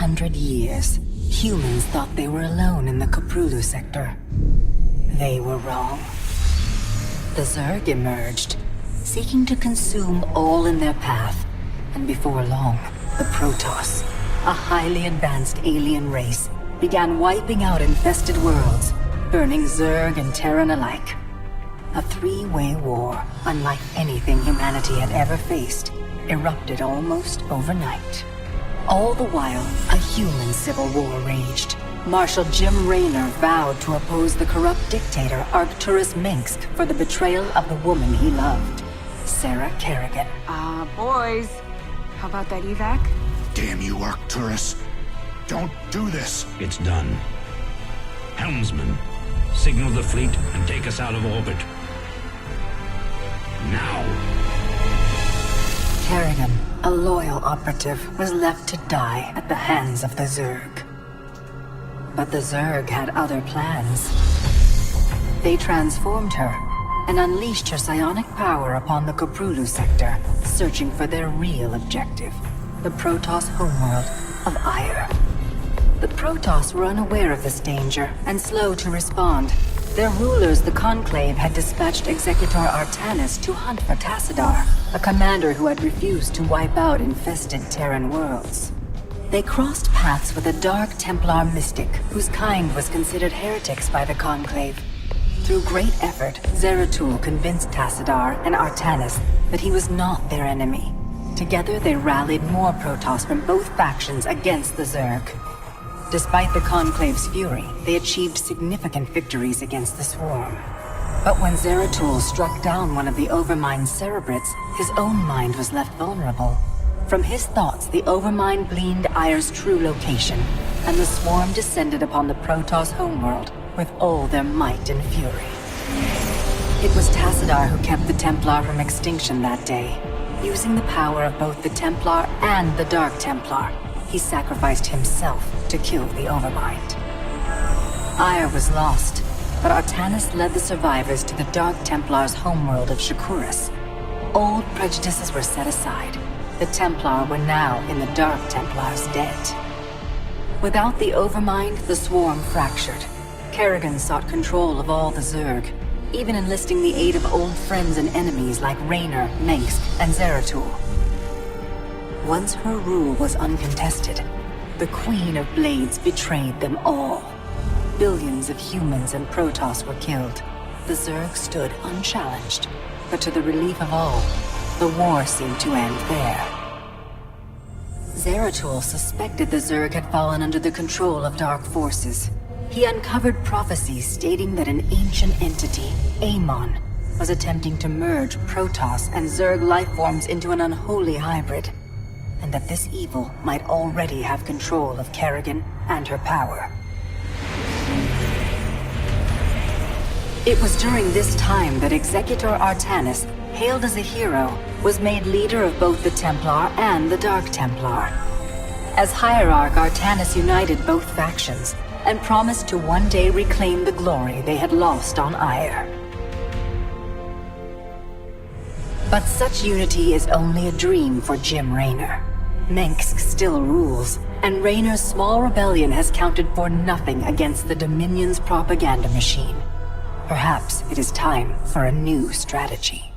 100 years, humans thought they were alone in the Koprulu sector. They were wrong. The Zerg emerged, seeking to consume all in their path, and before long, the Protoss, a highly advanced alien race, began wiping out infested worlds, burning Zerg and Terran alike. A three-way war, unlike anything humanity had ever faced, erupted almost overnight. All the while, a human civil war raged. Marshal Jim Raynor vowed to oppose the corrupt dictator Arcturus Minsk for the betrayal of the woman he loved, Sarah Kerrigan. Boys, how about that evac? Damn you, Arcturus. Don't do this. It's done. Helmsman, signal the fleet and take us out of orbit. Now. Kerrigan, a loyal operative, was left to die at the hands of the Zerg. But the Zerg had other plans. They transformed her and unleashed her psionic power upon the Koprulu sector, searching for their real objective, the Protoss homeworld of Ire. The Protoss were unaware of this danger and slow to respond. Their rulers, the Conclave, had dispatched Executor Artanis to hunt for Tassadar, a commander who had refused to wipe out infested Terran worlds. They crossed paths with a Dark Templar mystic, whose kind was considered heretics by the Conclave. Through great effort, Zeratul convinced Tassadar and Artanis that he was not their enemy. Together they rallied more Protoss from both factions against the Zerg. Despite the Conclave's fury, they achieved significant victories against the Swarm. But when Zeratul struck down one of the Overmind's Cerebrates, his own mind was left vulnerable. From his thoughts, the Overmind gleaned Ire's true location, and the Swarm descended upon the Protoss homeworld with all their might and fury. It was Tassadar who kept the Templar from extinction that day. Using the power of both the Templar and the Dark Templar, he sacrificed himself to kill the Overmind. Ire was lost, but Artanis led the survivors to the Dark Templar's homeworld of Shakuras. Old prejudices were set aside. The Templar were now in the Dark Templar's debt. Without the Overmind, the Swarm fractured. Kerrigan sought control of all the Zerg, even enlisting the aid of old friends and enemies like Raynor, Mengsk, and Zeratul. Once her rule was uncontested, the Queen of Blades betrayed them all. Billions of humans and Protoss were killed. The Zerg stood unchallenged, but to the relief of all, the war seemed to end there. Zeratul suspected the Zerg had fallen under the control of dark forces. He uncovered prophecies stating that an ancient entity, Amon, was attempting to merge Protoss and Zerg lifeforms into an unholy hybrid, and that this evil might already have control of Kerrigan and her power. It was during this time that Executor Artanis, hailed as a hero, was made leader of both the Templar and the Dark Templar. As Hierarch, Artanis united both factions and promised to one day reclaim the glory they had lost on Ire. But such unity is only a dream for Jim Raynor. Mengsk still rules, and Raynor's small rebellion has counted for nothing against the Dominion's propaganda machine. Perhaps it is time for a new strategy.